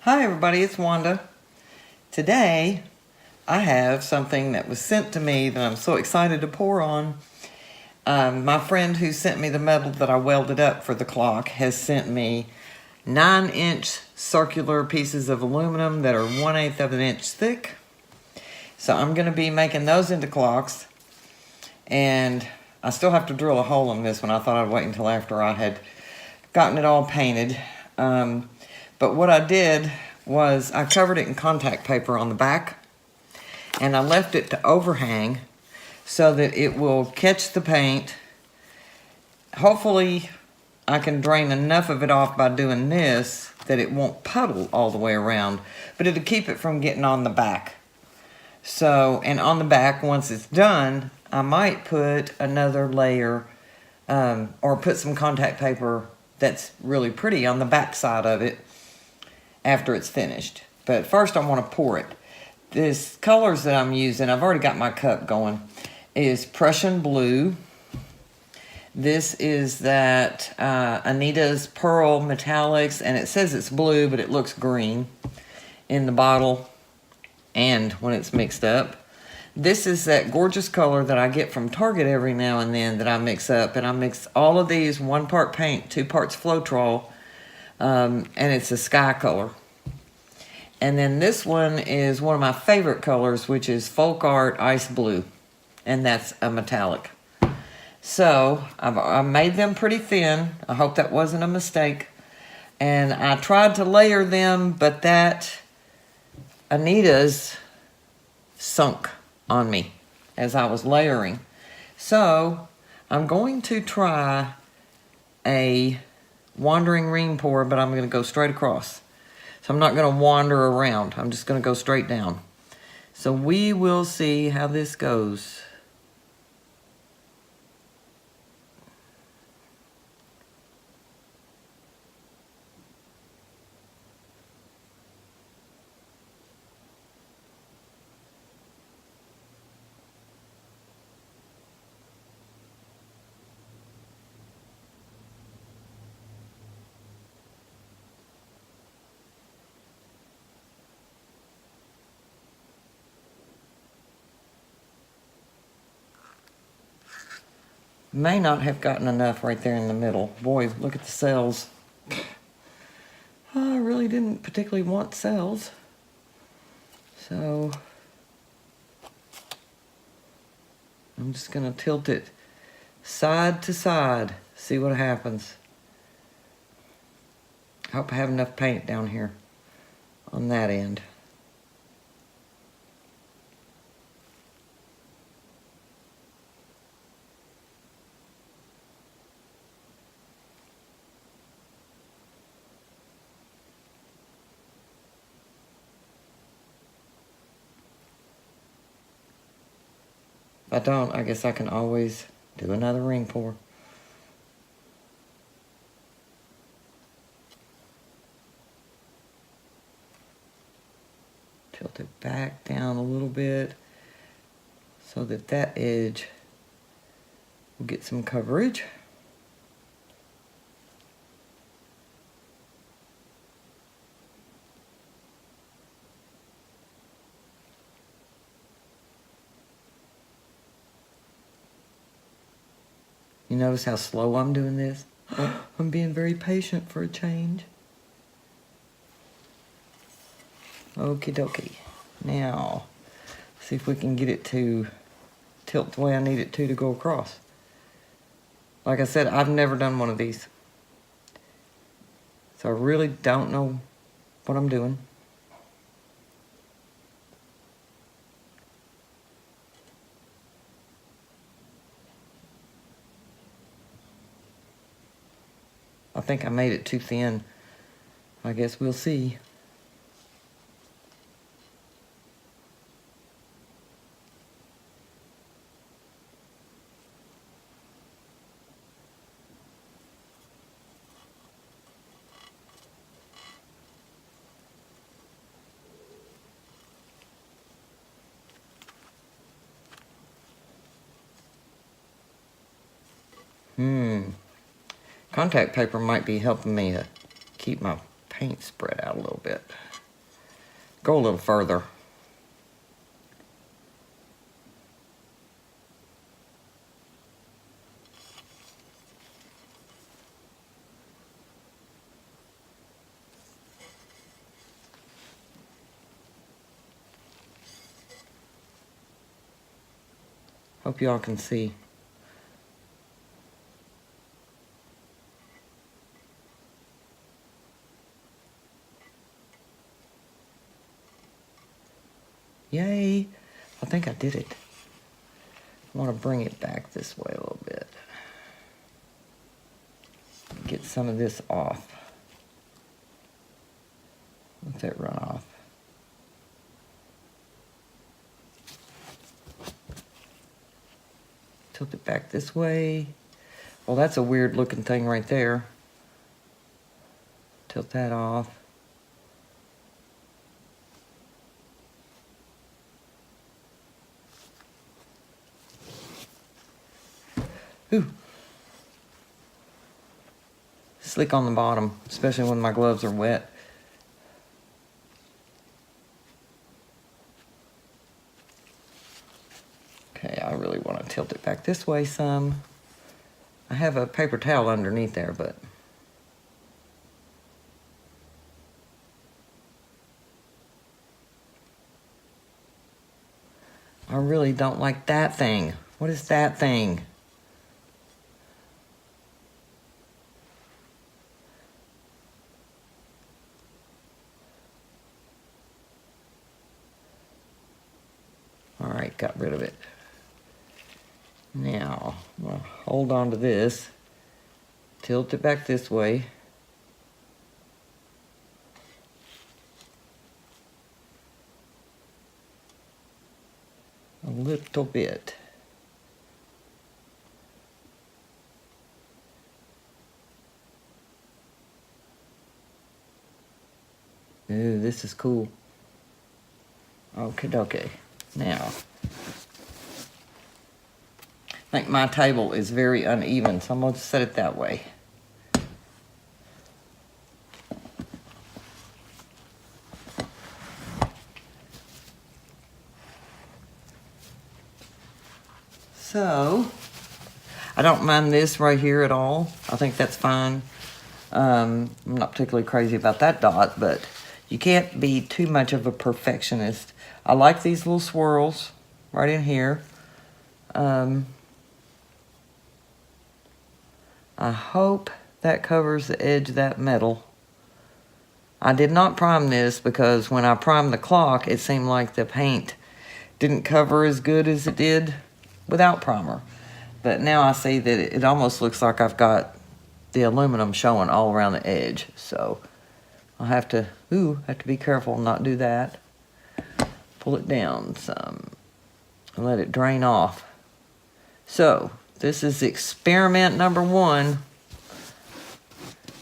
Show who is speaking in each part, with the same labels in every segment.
Speaker 1: Hi everybody, it's Wanda. Today I have something that was sent to me that I'm so excited to pour on. My friend who sent me the metal that I welded up for the clock has sent me 9-inch circular pieces of aluminum that are 1/8 of an inch thick. So I'm going to be making those into clocks, and I still have to drill a hole in this one. I thought I'd wait until after I had gotten it all painted. But what I did was I covered it in contact paper on the back, and I left it to overhang so that it will catch the paint. Hopefully I can drain enough of it off by doing this that it won't puddle all the way around, but it'll keep it from getting on the back. So, and on the back, once it's done, I might put another layer or put some contact paper that's really pretty on the back side of it after it's finished. But first I want to pour it. This colors that I'm using, I've already got my cup going, is Prussian blue. This is that Anita's Pearl Metallics, and it says it's blue, but it looks green in the bottle and when it's mixed up. This is that gorgeous color that I get from Target every now and then that I mix up, and I mix all of these, 1 part paint, 2 parts Floetrol, and it's a sky color. And then this one is one of my favorite colors, which is Folk Art Ice Blue, and that's a metallic. So I made them pretty thin. I hope that wasn't a mistake. And I tried to layer them, but that Anita's sunk on me as I was layering. So I'm going to try a wandering ring pour, but I'm going to go straight across. So I'm not going to wander around. I'm just going to go straight down. So we will see how this goes. May not have gotten enough right there in the middle. Boy, look at the cells. I really didn't particularly want cells. So I'm just going to tilt it side to side, see what happens. I hope I have enough paint down here on that end. If I don't, I guess I can always do another ring pour. Tilt it back down a little bit so that that edge will get some coverage. You notice how slow I'm doing this? I'm being very patient for a change. Okie dokie. Now, see if we can get it to tilt the way I need it to go across. Like I said, I've never done one of these. So I really don't know what I'm doing. I think I made it too thin. I guess we'll see. Contact paper might be helping me keep my paint spread out a little bit. Go a little further. Hope y'all can see. Yay! I think I did it. I want to bring it back this way a little bit. Get some of this off. Let that run off. Tilt it back this way. Well, that's a weird looking thing right there. Tilt that off. Ooh. Slick on the bottom, especially when my gloves are wet. Okay, I really want to tilt it back this way some. I have a paper towel underneath there, but I really don't like that thing. What is that thing? All right, got rid of it. Now, I'm gonna hold on to this, tilt it back this way. A little bit. Ooh, this is cool. Okay. Now, I think my table is very uneven, so I'm going to set it that way. So, I don't mind this right here at all. I think that's fine. I'm not particularly crazy about that dot, but you can't be too much of a perfectionist. I like these little swirls right in here. I hope that covers the edge of that metal. I did not prime this because when I primed the clock, it seemed like the paint didn't cover as good as it did without primer. But now I see that it almost looks like I've got the aluminum showing all around the edge. So I'll have to be careful and not do that. Pull it down some and let it drain off. So this is experiment number 1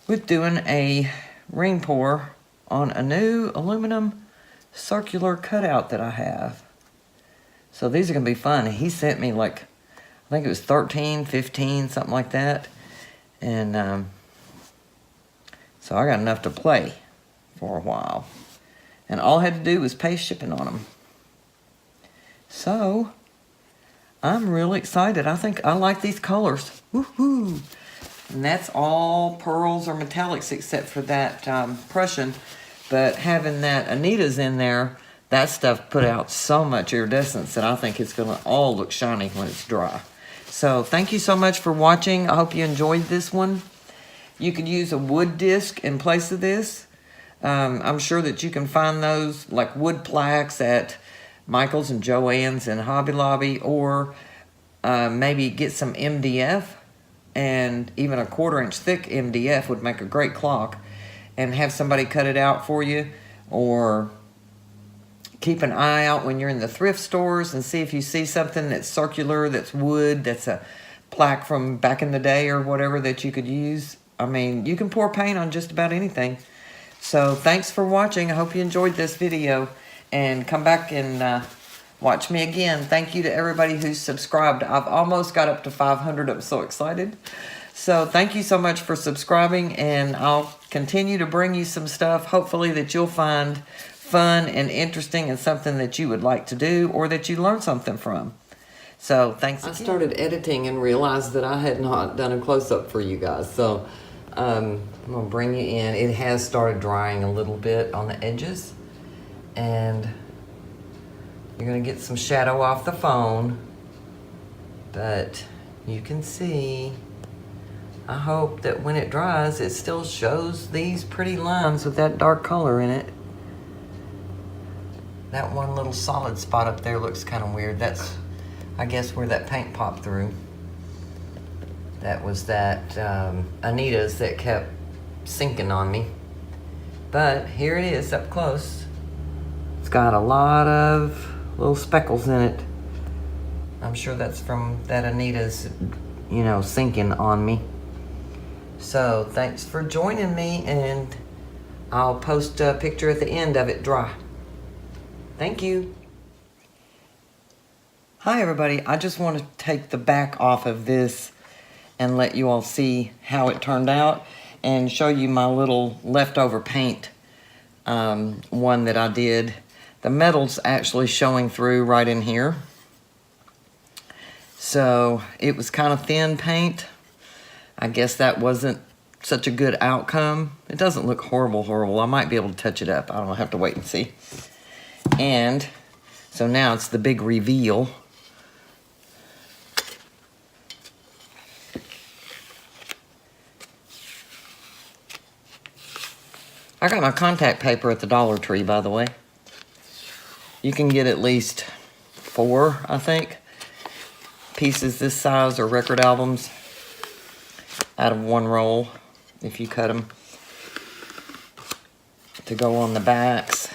Speaker 1: with doing a ring pour on a new aluminum circular cutout that I have. So these are gonna be fun. He sent me like, I think it was 13, 15, something like that. And so I got enough to play for a while. And all I had to do was pay shipping on them. So, I'm really excited. I think I like these colors. Woohoo! And that's all pearls or metallics except for that Prussian. But having that Anita's in there, that stuff put out so much iridescence that I think it's going to all look shiny when it's dry. So, thank you so much for watching. I hope you enjoyed this one. You could use a wood disc in place of this. I'm sure that you can find those like wood plaques at Michael's and Joann's and Hobby Lobby, or maybe get some MDF, and even a 1/4 inch thick MDF would make a great clock, and have somebody cut it out for you, or keep an eye out when you're in the thrift stores and see if you see something that's circular, that's wood, that's a plaque from back in the day or whatever that you could use. I mean, you can pour paint on just about anything. So thanks for watching. I hope you enjoyed this video, and come back and watch me again. Thank you to everybody who's subscribed. I've almost got up to 500. I'm so excited. So thank you so much for subscribing, and I'll continue to bring you some stuff, hopefully, that you'll find fun and interesting and something that you would like to do or that you learn something from. So thanks again. I started editing and realized that I had not done a close-up for you guys. So I'm going to bring you in. It has started drying a little bit on the edges. And you're going to get some shadow off the phone. But you can see, I hope that when it dries, it still shows these pretty lines with that dark color in it. That one little solid spot up there looks kind of weird. That's, I guess, where that paint popped through. That was that Anita's that kept sinking on me. But here it is up close. It's got a lot of little speckles in it. I'm sure that's from that Anita's, you know, sinking on me. So thanks for joining me, and I'll post a picture at the end of it dry. Thank you. Hi everybody, I just want to take the back off of this and let you all see how it turned out and show you my little leftover paint one that I did. The metal's actually showing through right in here. So it was kind of thin paint. I guess that wasn't such a good outcome. It doesn't look horrible. I might be able to touch it up. I don't know, have to wait and see. And so now it's the big reveal. I got my contact paper at the Dollar Tree, by the way. You can get at least 4, I think, pieces this size or record albums out of one roll if you cut them to go on the backs.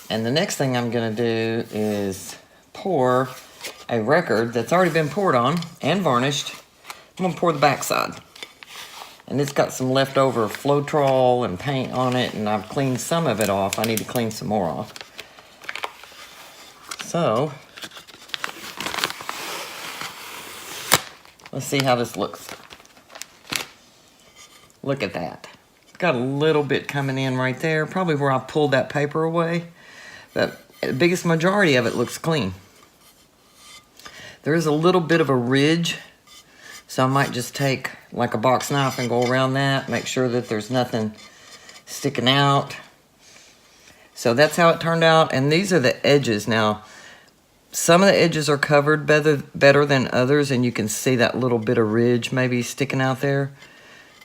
Speaker 1: And the next thing I'm going to do is pour a record that's already been poured on and varnished. I'm going to pour the backside. And it's got some leftover Floetrol and paint on it, and I've cleaned some of it off. I need to clean some more off. So, let's see how this looks. Look at that. It's got a little bit coming in right there, probably where I pulled that paper away. But the biggest majority of it looks clean. There is a little bit of a ridge, so I might just take like a box knife and go around that, make sure that there's nothing sticking out. So that's how it turned out, and these are the edges. Now, some of the edges are covered better than others, and you can see that little bit of ridge maybe sticking out there.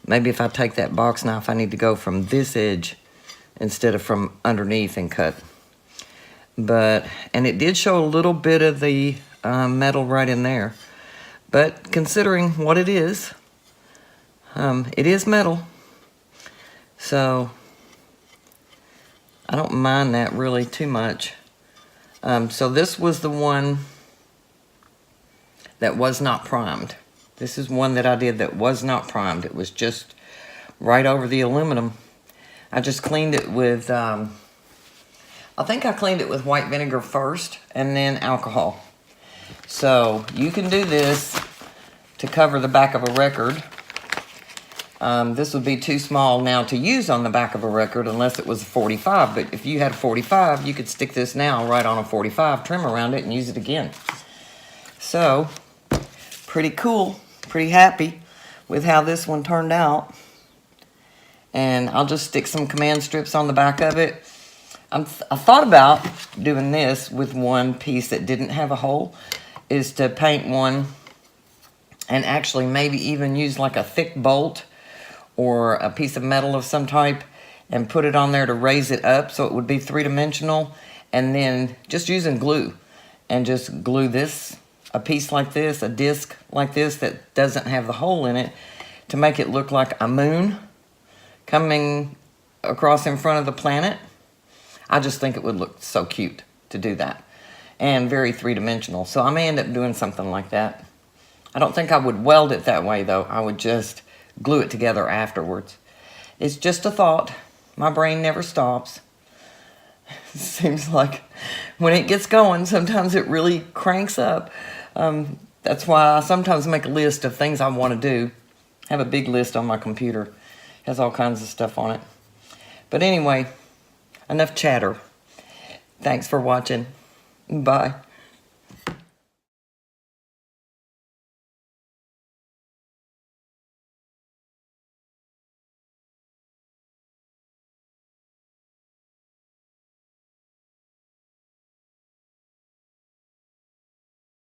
Speaker 1: Maybe if I take that box knife, I need to go from this edge instead of from underneath and cut. But, and it did show a little bit of the metal right in there. But considering what it is metal. So, I don't mind that really too much. So this was the one that was not primed. This is one that I did that was not primed. It was just right over the aluminum. I just cleaned it with, I think I cleaned it with white vinegar first and then alcohol. So you can do this to cover the back of a record. This would be too small now to use on the back of a record unless it was a 45. But if you had a 45, you could stick this now right on a 45, trim around it, and use it again. So, pretty cool. Pretty happy with how this one turned out. And I'll just stick some command strips on the back of it. I thought about doing this with one piece that didn't have a hole, is to paint one and actually maybe even use like a thick bolt or a piece of metal of some type and put it on there to raise it up so it would be three-dimensional, and then just using glue and just glue this, a piece like this, a disc like this that doesn't have the hole in it, to make it look like a moon coming across in front of the planet. I just think it would look so cute to do that, and very three-dimensional. So I may end up doing something like that. I don't think I would weld it that way though. I would just glue it together afterwards. It's just a thought. My brain never stops. It seems like when it gets going, sometimes it really cranks up. That's why I sometimes make a list of things I want to do. I have a big list on my computer. It has all kinds of stuff on it. But anyway, enough chatter. Thanks for watching. Bye.